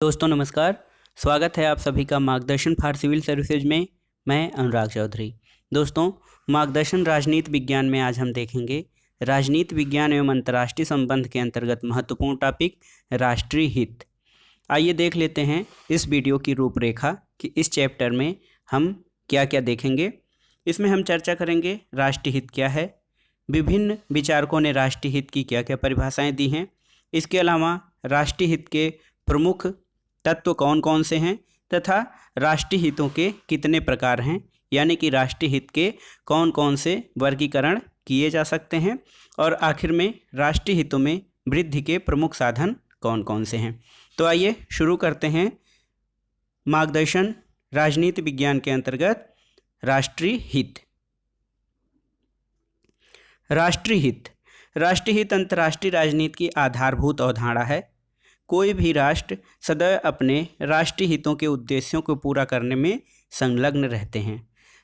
दोस्तों नमस्कार। स्वागत है आप सभी का मार्गदर्शन फॉर सिविल सर्विसेज में। मैं अनुराग चौधरी। दोस्तों, मार्गदर्शन राजनीति विज्ञान में आज हम देखेंगे राजनीति विज्ञान एवं अंतर्राष्ट्रीय संबंध के अंतर्गत महत्वपूर्ण टॉपिक राष्ट्रीय हित। आइए देख लेते हैं इस वीडियो की रूपरेखा कि इस चैप्टर में हम क्या क्या देखेंगे। इसमें हम चर्चा करेंगे राष्ट्रीय हित क्या है, विभिन्न विचारकों ने राष्ट्रीय हित की क्या क्या परिभाषाएं दी हैं। इसके अलावा राष्ट्रीय हित के प्रमुख तत्व कौन कौन से हैं तथा राष्ट्रीय हितों के कितने प्रकार हैं, यानी कि राष्ट्रीय हित के कौन कौन से वर्गीकरण किए जा सकते हैं, और आखिर में राष्ट्रीय हितों में वृद्धि के प्रमुख साधन कौन कौन से हैं। तो आइए शुरू करते हैं मार्गदर्शन राजनीति विज्ञान के अंतर्गत राष्ट्रीय हित। राष्ट्रीय हित अंतर्राष्ट्रीय राजनीति की आधारभूत अवधारणा है। कोई भी राष्ट्र सदैव अपने राष्ट्रीय हितों के उद्देश्यों को पूरा करने में संलग्न रहते हैं।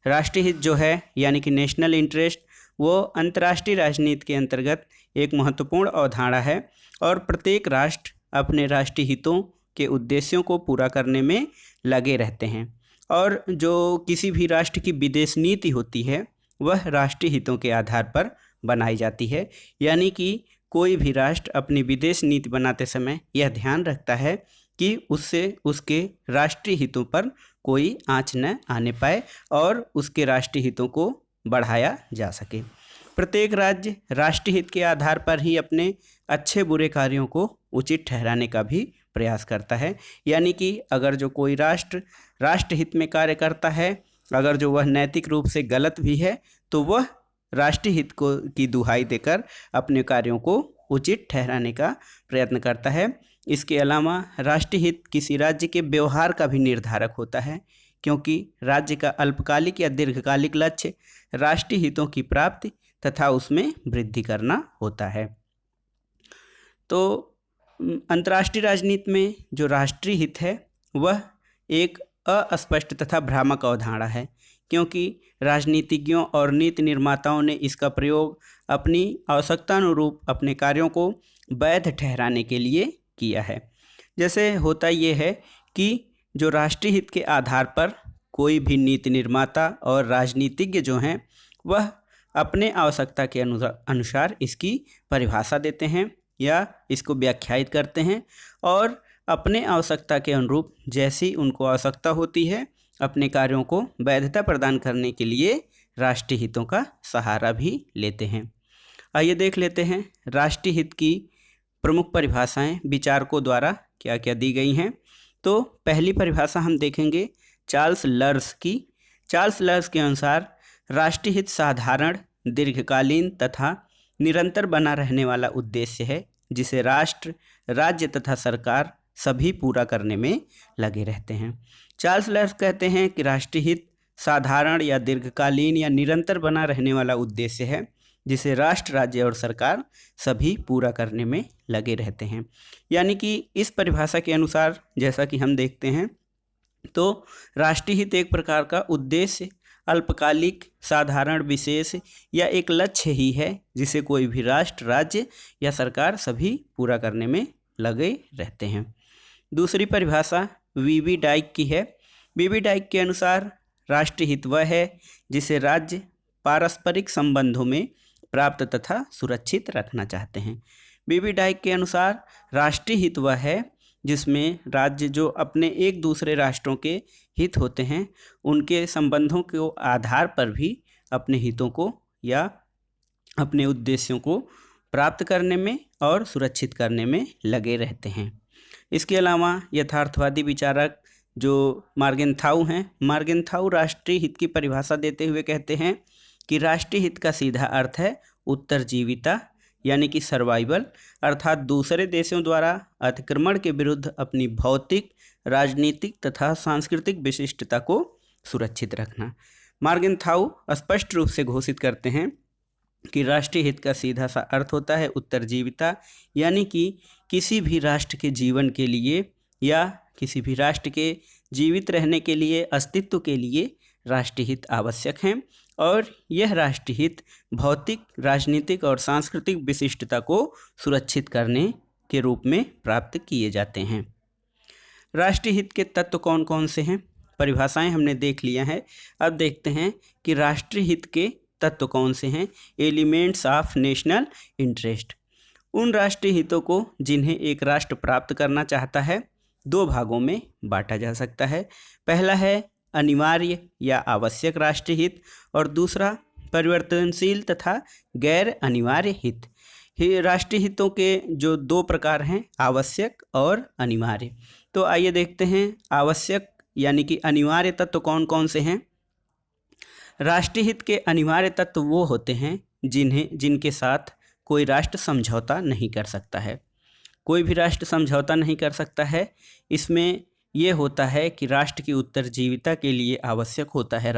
राष्ट्रीय हित जो है यानी कि नेशनल इंटरेस्ट, वो अंतर्राष्ट्रीय राजनीति के अंतर्गत एक महत्वपूर्ण अवधारणा है और प्रत्येक राष्ट्र अपने राष्ट्रीय हितों के उद्देश्यों को पूरा करने में लगे रहते हैं। और जो किसी भी राष्ट्र की विदेश नीति होती है वह राष्ट्रीय हितों के आधार पर बनाई जाती है, यानी कि कोई भी राष्ट्र अपनी विदेश नीति बनाते समय यह ध्यान रखता है कि उससे उसके राष्ट्रीय हितों पर कोई आंच न आने पाए और उसके राष्ट्रीय हितों को बढ़ाया जा सके। प्रत्येक राज्य राष्ट्रीय हित के आधार पर ही अपने अच्छे बुरे कार्यों को उचित ठहराने का भी प्रयास करता है, यानी कि अगर जो कोई राष्ट्र राष्ट्र हित में कार्य करता है, अगर जो वह नैतिक रूप से गलत भी है, तो वह राष्ट्रीय हित को की दुहाई देकर अपने कार्यों को उचित ठहराने का प्रयत्न करता है। इसके अलावा राष्ट्रीय हित किसी राज्य के व्यवहार का भी निर्धारक होता है, क्योंकि राज्य का अल्पकालिक या दीर्घकालिक लक्ष्य राष्ट्रीय हितों की प्राप्ति तथा उसमें वृद्धि करना होता है। तो अंतर्राष्ट्रीय राजनीति में जो राष्ट्रीय हित है वह एक अस्पष्ट तथा भ्रामक अवधारणा है, क्योंकि राजनीतिज्ञों और नीति निर्माताओं ने इसका प्रयोग अपनी आवश्यकतानुरूप अपने कार्यों को वैध ठहराने के लिए किया है। जैसे होता ये है कि जो राष्ट्रीय हित के आधार पर कोई भी नीति निर्माता और राजनीतिज्ञ जो हैं वह अपने आवश्यकता के अनुसार इसकी परिभाषा देते हैं या इसको व्याख्यायित करते हैं, और अपने आवश्यकता के अनुरूप जैसी उनको आवश्यकता होती है अपने कार्यों को वैधता प्रदान करने के लिए राष्ट्रीय हितों का सहारा भी लेते हैं। आइए देख लेते हैं राष्ट्रीय हित की प्रमुख परिभाषाएं विचारकों द्वारा क्या क्या दी गई हैं। तो पहली परिभाषा हम देखेंगे चार्ल्स लर्स की। चार्ल्स लर्स के अनुसार राष्ट्रीय हित साधारण, दीर्घकालीन तथा निरंतर बना रहने वाला उद्देश्य है जिसे राष्ट्र, राज्य तथा सरकार सभी पूरा करने में लगे रहते हैं। चार्ल्स लर्स कहते हैं कि राष्ट्रीय हित साधारण या दीर्घकालीन या निरंतर बना रहने वाला उद्देश्य है जिसे राष्ट्र, राज्य और सरकार सभी पूरा करने में लगे रहते हैं। यानी कि इस परिभाषा के अनुसार जैसा कि हम देखते हैं तो राष्ट्रीय हित एक प्रकार का उद्देश्य, अल्पकालिक, साधारण, विशेष या एक लक्ष्य ही है जिसे कोई भी राष्ट्र, राज्य या सरकार सभी पूरा करने में लगे रहते हैं। दूसरी परिभाषा वीबी डाइक की है। वीबी डाइक के अनुसार राष्ट्रीय हित वह है जिसे राज्य पारस्परिक संबंधों में प्राप्त तथा सुरक्षित रखना चाहते हैं। वीबी डाइक के अनुसार राष्ट्रीय हित वह है जिसमें राज्य जो अपने एक दूसरे राष्ट्रों के हित होते हैं उनके संबंधों के आधार पर भी अपने हितों को या अपने उद्देश्यों को प्राप्त करने में और सुरक्षित करने में लगे रहते हैं। इसके अलावा यथार्थवादी विचारक जो मार्गेनथाउ हैं, मार्गेनथाउ राष्ट्रीय हित की परिभाषा देते हुए कहते हैं कि राष्ट्रीय हित का सीधा अर्थ है उत्तरजीविता, यानी कि सर्वाइवल, अर्थात दूसरे देशों द्वारा अतिक्रमण के विरुद्ध अपनी भौतिक, राजनीतिक तथा सांस्कृतिक विशिष्टता को सुरक्षित रखना। मार्गेनथाउ स्पष्ट रूप से घोषित करते हैं कि राष्ट्रीय हित का सीधा सा अर्थ होता है उत्तरजीविता, यानी कि किसी भी राष्ट्र के जीवन के लिए या किसी भी राष्ट्र के जीवित रहने के लिए, अस्तित्व के लिए राष्ट्रीय हित आवश्यक हैं और यह राष्ट्रीय हित भौतिक, राजनीतिक और सांस्कृतिक विशिष्टता को सुरक्षित करने के रूप में प्राप्त किए जाते हैं। राष्ट्रीय हित के तत्व कौन कौन से हैं, परिभाषाएं हमने देख लिया है। अब देखते हैं कि राष्ट्रीय हित के तत्व कौन से हैं। Elements of national interest. उन राष्ट्रीय हितों को जिन्हें एक राष्ट्र प्राप्त करना चाहता है दो भागों में बांटा जा सकता है। पहला है अनिवार्य या आवश्यक राष्ट्रीय हित और दूसरा परिवर्तनशील तथा गैर अनिवार्य हित। राष्ट्रीय हितों के जो दो प्रकार हैं, आवश्यक और अनिवार्य। तो आइए देखते हैं आवश्यक यानी कि अनिवार्य तत्व कौन कौन से हैं। राष्ट्रीय हित के अनिवार्य तत्व वो होते हैं जिनके साथ कोई राष्ट्र समझौता नहीं कर सकता है। कोई भी राष्ट्र समझौता नहीं कर सकता है। इसमें ये होता है कि राष्ट्र की उत्तरजीविता के लिए आवश्यक होता है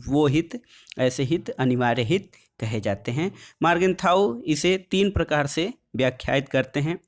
वो हित, ऐसे हित अनिवार्य हित कहे जाते हैं। मार्गेंथाउ इसे तीन प्रकार से व्याख्यायित करते हैं।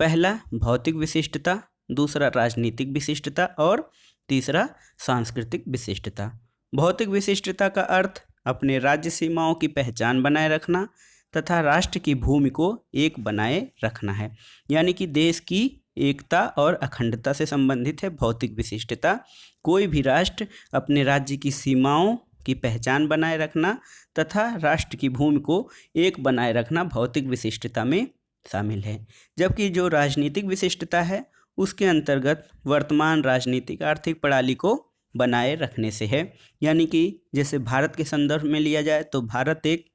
पहला भौतिक विशिष्टता, दूसरा राजनीतिक विशिष्टता और तीसरा सांस्कृतिक विशिष्टता। भौतिक विशिष्टता का अर्थ अपने राज्य सीमाओं की पहचान बनाए रखना तथा राष्ट्र की भूमि को एक बनाए रखना है, यानी कि देश की एकता और अखंडता से संबंधित है भौतिक विशिष्टता। कोई भी राष्ट्र अपने राज्य की सीमाओं की पहचान बनाए रखना तथा राष्ट्र की भूमि को एक बनाए रखना भौतिक विशिष्टता में शामिल है। जबकि जो राजनीतिक विशिष्टता है उसके अंतर्गत वर्तमान राजनीतिक आर्थिक प्रणाली को बनाए रखने से है। यानी कि जैसे भारत के संदर्भ में लिया जाए तो भारत एक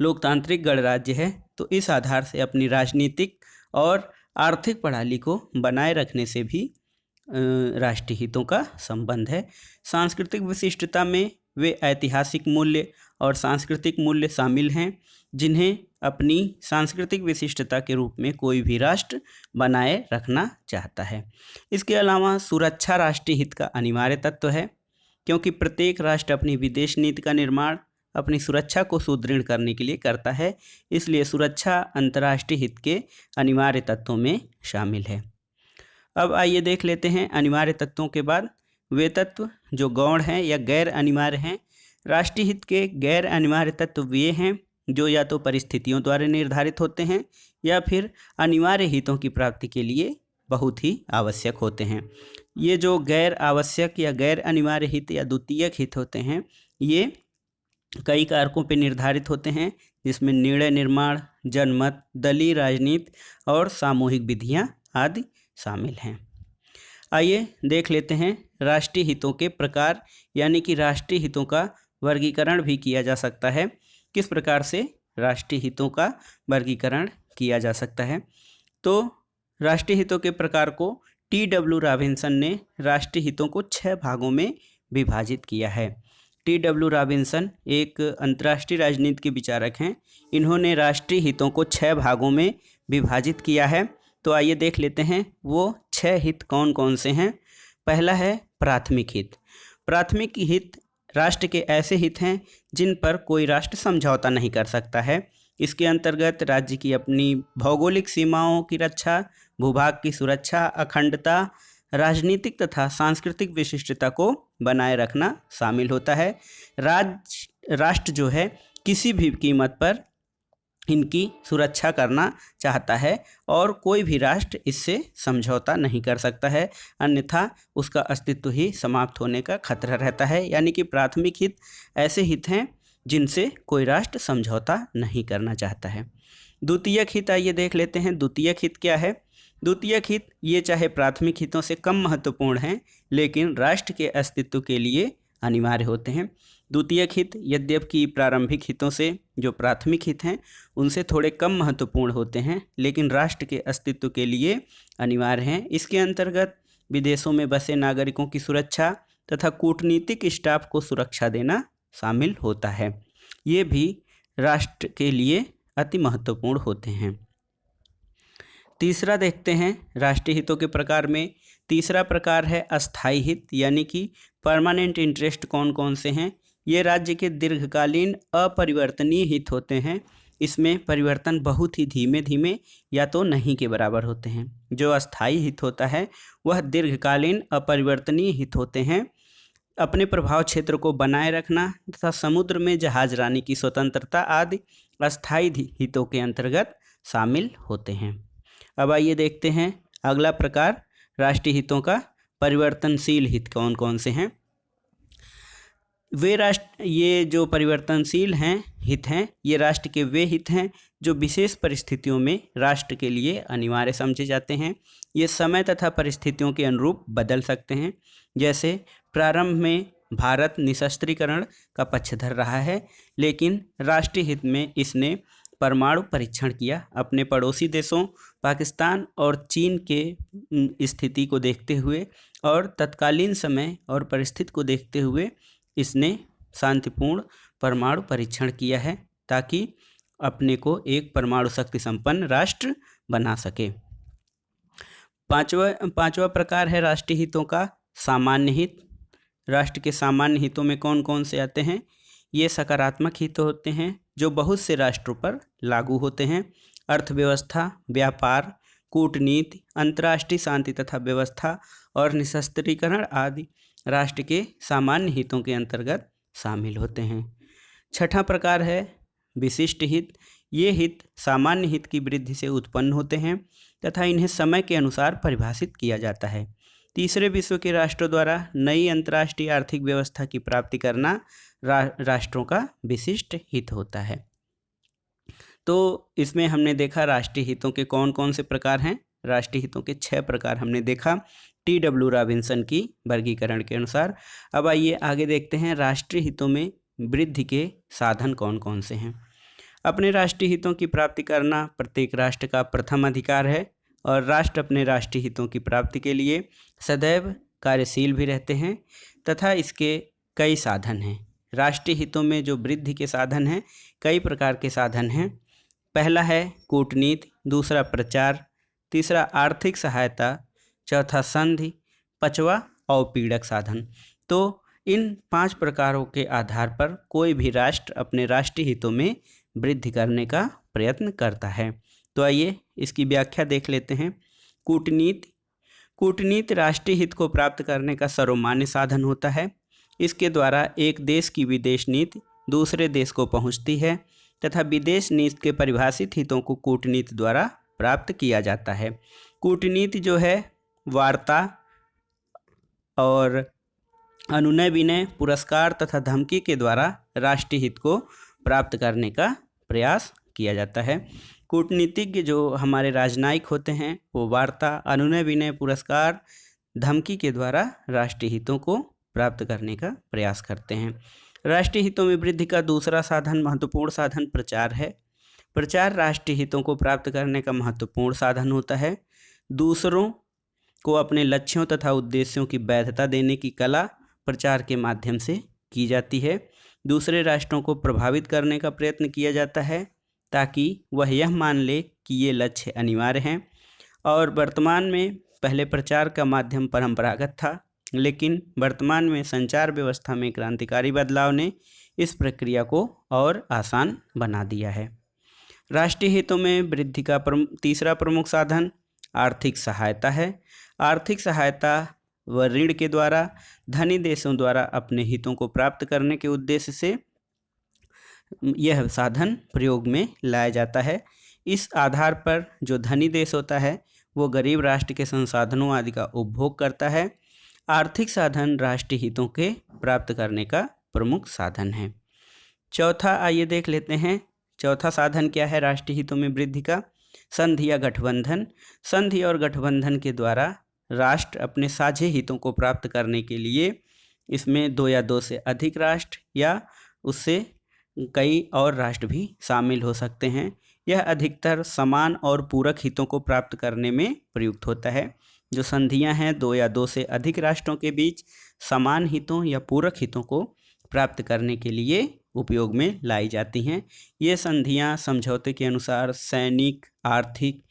लोकतांत्रिक गणराज्य है, तो इस आधार से अपनी राजनीतिक और आर्थिक प्रणाली को बनाए रखने से भी राष्ट्रीय हितों का संबंध है। सांस्कृतिक विशिष्टता में वे ऐतिहासिक मूल्य और सांस्कृतिक मूल्य शामिल हैं जिन्हें अपनी सांस्कृतिक विशिष्टता के रूप में कोई भी राष्ट्र बनाए रखना चाहता है। इसके अलावा सुरक्षा राष्ट्रीय हित का अनिवार्य तत्व है, क्योंकि प्रत्येक राष्ट्र अपनी विदेश नीति का निर्माण अपनी सुरक्षा को सुदृढ़ करने के लिए करता है। इसलिए सुरक्षा अंतर्राष्ट्रीय हित के अनिवार्य तत्वों में शामिल है। अब आइए देख लेते हैं अनिवार्य तत्वों के बाद वे तत्व जो गौण हैं या गैर अनिवार्य हैं। राष्ट्रीय हित के गैर अनिवार्य तत्व वे हैं जो या तो परिस्थितियों द्वारा निर्धारित होते हैं या फिर अनिवार्य हितों की प्राप्ति के लिए बहुत ही आवश्यक होते हैं। ये जो गैर आवश्यक या गैर अनिवार्य हित या द्वितीयक हित होते हैं, ये कई कारकों पर निर्धारित होते हैं, जिसमें निर्णय निर्माण, जनमत, दलीय राजनीति और सामूहिक विधियां आदि शामिल हैं। आइए देख लेते हैं राष्ट्रीय हितों के प्रकार, यानी कि राष्ट्रीय हितों का वर्गीकरण भी किया जा सकता है। किस प्रकार से राष्ट्रीय हितों का वर्गीकरण किया जा सकता है? तो राष्ट्रीय हितों के प्रकार को T.W. रॉबिन्सन ने राष्ट्रीय हितों को 6 भागों में विभाजित किया है। T.W. रॉबिन्सन एक अंतर्राष्ट्रीय राजनीति के विचारक हैं। इन्होंने राष्ट्रीय हितों को 6 भागों में विभाजित किया है। तो आइए देख लेते हैं वो 6 हित कौन कौन से हैं। पहला है प्राथमिक हित। प्राथमिक हित राष्ट्र के ऐसे हित हैं जिन पर कोई राष्ट्र समझौता नहीं कर सकता है। इसके अंतर्गत राज्य की अपनी भौगोलिक सीमाओं की रक्षा, भूभाग की सुरक्षा, अखंडता, राजनीतिक तथा सांस्कृतिक विशिष्टता को बनाए रखना शामिल होता है। राष्ट्र जो है किसी भी कीमत पर इनकी सुरक्षा करना चाहता है और कोई भी राष्ट्र इससे समझौता नहीं कर सकता है, अन्यथा उसका अस्तित्व ही समाप्त होने का खतरा रहता है। यानी कि प्राथमिक हित ऐसे हित हैं जिनसे कोई राष्ट्र समझौता नहीं करना चाहता है। द्वितीयक हित आइए देख लेते हैं। द्वितीयक हित क्या है? द्वितीयक हित ये चाहे प्राथमिक हितों से कम महत्वपूर्ण हैं, लेकिन राष्ट्र के अस्तित्व के लिए अनिवार्य होते हैं। द्वितीयक हित यद्यपि प्रारंभिक हितों से जो प्राथमिक हित हैं उनसे थोड़े कम महत्वपूर्ण होते हैं, लेकिन राष्ट्र के अस्तित्व के लिए अनिवार्य हैं। इसके अंतर्गत विदेशों में बसे नागरिकों की सुरक्षा तथा कूटनीतिक स्टाफ को सुरक्षा देना शामिल होता है। ये भी राष्ट्र के लिए अति महत्वपूर्ण होते हैं। तीसरा देखते हैं राष्ट्रीय हितों के प्रकार में। तीसरा प्रकार है अस्थायी हित, यानी कि परमानेंट इंटरेस्ट कौन कौन से हैं? ये राज्य के दीर्घकालीन अपरिवर्तनीय हित होते हैं। इसमें परिवर्तन बहुत ही धीमे धीमे या तो नहीं के बराबर होते हैं। जो अस्थायी हित होता है वह दीर्घकालीन अपरिवर्तनीय हित होते हैं। अपने प्रभाव क्षेत्र को बनाए रखना तथा समुद्र में जहाजरानी की स्वतंत्रता आदि अस्थायी हितों के अंतर्गत शामिल होते हैं। अब आइए देखते हैं अगला प्रकार राष्ट्रीय हितों का परिवर्तनशील हित कौन कौन से हैं? ये जो परिवर्तनशील हित हैं, ये राष्ट्र के वे हित हैं जो विशेष परिस्थितियों में राष्ट्र के लिए अनिवार्य समझे जाते हैं। ये समय तथा परिस्थितियों के अनुरूप बदल सकते हैं। जैसे प्रारंभ में भारत निशस्त्रीकरण का पक्षधर रहा है, लेकिन राष्ट्रीय हित में इसने परमाणु परीक्षण किया। अपने पड़ोसी देशों पाकिस्तान और चीन के स्थिति को देखते हुए और तत्कालीन समय और परिस्थिति को देखते हुए इसने शांतिपूर्ण परमाणु परीक्षण किया है, ताकि अपने को एक परमाणु शक्ति संपन्न राष्ट्र बना सके। पांचवा प्रकार है राष्ट्रीय हितों का सामान्य हित। राष्ट्र के सामान्य हितों में कौन कौन से आते हैं? ये सकारात्मक हित होते हैं जो बहुत से राष्ट्रों पर लागू होते हैं। अर्थव्यवस्था, व्यापार, कूटनीति, अंतर्राष्ट्रीय शांति तथा व्यवस्था और निशस्त्रीकरण आदि राष्ट्र के सामान्य हितों के अंतर्गत शामिल होते हैं। छठा प्रकार है विशिष्ट हित। ये हित सामान्य हित की वृद्धि से उत्पन्न होते हैं तथा इन्हें समय के अनुसार परिभाषित किया जाता है। तीसरे विश्व के राष्ट्रों द्वारा नई अंतर्राष्ट्रीय आर्थिक व्यवस्था की प्राप्ति करना राष्ट्रों का विशिष्ट हित होता है। तो इसमें हमने देखा राष्ट्रीय हितों के कौन कौन से प्रकार हैं। राष्ट्रीय हितों के 6 प्रकार हमने देखा T.W. रॉबिन्सन की वर्गीकरण के अनुसार। अब आइए आगे देखते हैं राष्ट्रीय हितों में वृद्धि के साधन कौन कौन से हैं। अपने राष्ट्रीय हितों की प्राप्ति करना प्रत्येक राष्ट्र का प्रथम अधिकार है और राष्ट्र अपने राष्ट्रीय हितों की प्राप्ति के लिए सदैव कार्यशील भी रहते हैं तथा इसके कई साधन हैं। राष्ट्रीय हितों में जो वृद्धि के साधन हैं, कई प्रकार के साधन हैं। पहला है कूटनीति, दूसरा प्रचार, तीसरा आर्थिक सहायता, चौथा संधि, पांचवा औपीड़क साधन। तो इन 5 प्रकारों के आधार पर कोई भी राष्ट्र अपने राष्ट्रीय हितों में वृद्धि करने का प्रयत्न करता है। तो आइए इसकी व्याख्या देख लेते हैं। कूटनीति राष्ट्रीय हित को प्राप्त करने का सर्वमान्य साधन होता है। इसके द्वारा एक देश की विदेश नीति दूसरे देश को पहुंचती है तथा विदेश नीति के परिभाषित हितों को कूटनीति द्वारा प्राप्त किया जाता है। कूटनीति जो है वार्ता और अनुनय विनय, पुरस्कार तथा धमकी के द्वारा राष्ट्रीय हित को प्राप्त करने का प्रयास किया जाता है। कूटनीतिज्ञ जो हमारे राजनयिक होते हैं वो वार्ता, अनुनय विनय, पुरस्कार, धमकी के द्वारा राष्ट्रीय हितों को प्राप्त करने का प्रयास करते हैं। राष्ट्रीय हितों में वृद्धि का दूसरा साधन, महत्वपूर्ण साधन प्रचार है। प्रचार राष्ट्रीय हितों को प्राप्त करने का महत्वपूर्ण साधन होता है। दूसरों को अपने लक्ष्यों तथा उद्देश्यों की वैधता देने की कला प्रचार के माध्यम से की जाती है। दूसरे राष्ट्रों को प्रभावित करने का प्रयत्न किया जाता है ताकि वह यह मान ले कि ये लक्ष्य अनिवार्य हैं। और वर्तमान में पहले प्रचार का माध्यम परंपरागत था, लेकिन वर्तमान में संचार व्यवस्था में क्रांतिकारी बदलाव ने इस प्रक्रिया को और आसान बना दिया है। राष्ट्रीय हितों में वृद्धि का तीसरा प्रमुख साधन आर्थिक सहायता है। आर्थिक सहायता व ऋण के द्वारा धनी देशों द्वारा अपने हितों को प्राप्त करने के उद्देश्य से यह साधन प्रयोग में लाया जाता है। इस आधार पर जो धनी देश होता है वो गरीब राष्ट्र के संसाधनों आदि का उपभोग करता है। आर्थिक साधन राष्ट्रीय हितों के प्राप्त करने का प्रमुख साधन है। चौथा आइए देख लेते हैं। चौथा साधन क्या है राष्ट्रीय हितों में वृद्धि का? संधि या गठबंधन। संधि और गठबंधन के द्वारा राष्ट्र अपने साझे हितों को प्राप्त करने के लिए इसमें 2 या 2 से अधिक राष्ट्र या उससे कई और राष्ट्र भी शामिल हो सकते हैं। यह अधिकतर समान और पूरक हितों को प्राप्त करने में प्रयुक्त होता है। जो संधियां हैं 2 या 2 से अधिक राष्ट्रों के बीच समान हितों या पूरक हितों को प्राप्त करने के लिए उपयोग में लाई जाती हैं। ये संधियां समझौते के अनुसार सैनिक, आर्थिक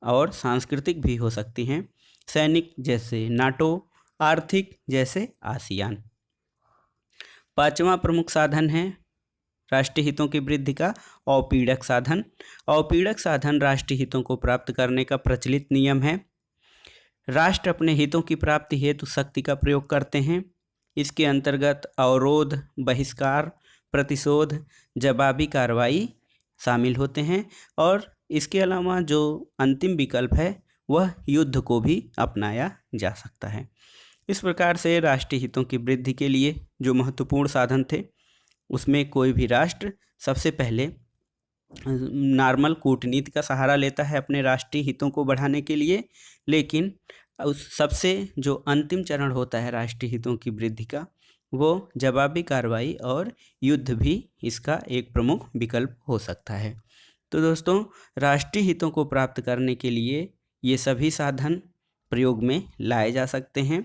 और सांस्कृतिक भी हो सकती हैं। सैनिक जैसे नाटो, आर्थिक जैसे आसियान। 5वां प्रमुख साधन है राष्ट्रीय हितों की वृद्धि का औपीड़क साधन। औपीड़क साधन राष्ट्रीय हितों को प्राप्त करने का प्रचलित नियम है। राष्ट्र अपने हितों की प्राप्ति हेतु शक्ति का प्रयोग करते हैं। इसके अंतर्गत अवरोध, बहिष्कार, प्रतिशोध, जवाबी कार्रवाई शामिल होते हैं और इसके अलावा जो अंतिम विकल्प है वह युद्ध को भी अपनाया जा सकता है। इस प्रकार से राष्ट्रीय हितों की वृद्धि के लिए जो महत्वपूर्ण साधन थे उसमें कोई भी राष्ट्र सबसे पहले नॉर्मल कूटनीति का सहारा लेता है अपने राष्ट्रीय हितों को बढ़ाने के लिए, लेकिन उस सबसे जो अंतिम चरण होता है राष्ट्रीय हितों की वृद्धि का, वो जवाबी कार्रवाई और युद्ध भी इसका एक प्रमुख विकल्प हो सकता है। तो दोस्तों, राष्ट्रीय हितों को प्राप्त करने के लिए ये सभी साधन प्रयोग में लाए जा सकते हैं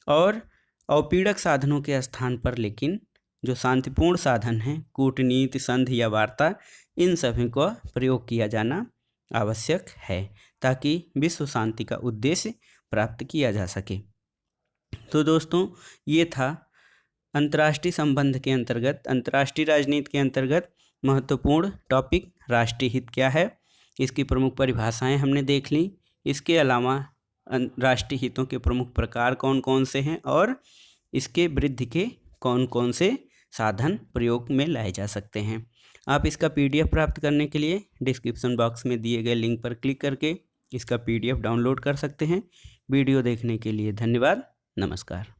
और औपीड़क साधनों के स्थान पर लेकिन जो शांतिपूर्ण साधन हैं, कूटनीति, संधि या वार्ता, इन सभी का प्रयोग किया जाना आवश्यक है ताकि विश्व शांति का उद्देश्य प्राप्त किया जा सके। तो दोस्तों, ये था अंतर्राष्ट्रीय संबंध के अंतर्गत, अंतर्राष्ट्रीय राजनीति के अंतर्गत महत्वपूर्ण टॉपिक राष्ट्रीय हित क्या है, इसकी प्रमुख परिभाषाएं हमने देख ली। इसके अलावा राष्ट्रीय हितों के प्रमुख प्रकार कौन कौन से हैं और इसके वृद्धि के कौन कौन से साधन प्रयोग में लाए जा सकते हैं। आप इसका PDF प्राप्त करने के लिए डिस्क्रिप्शन बॉक्स में दिए गए लिंक पर क्लिक करके इसका PDF डाउनलोड कर सकते हैं। वीडियो देखने के लिए धन्यवाद। नमस्कार।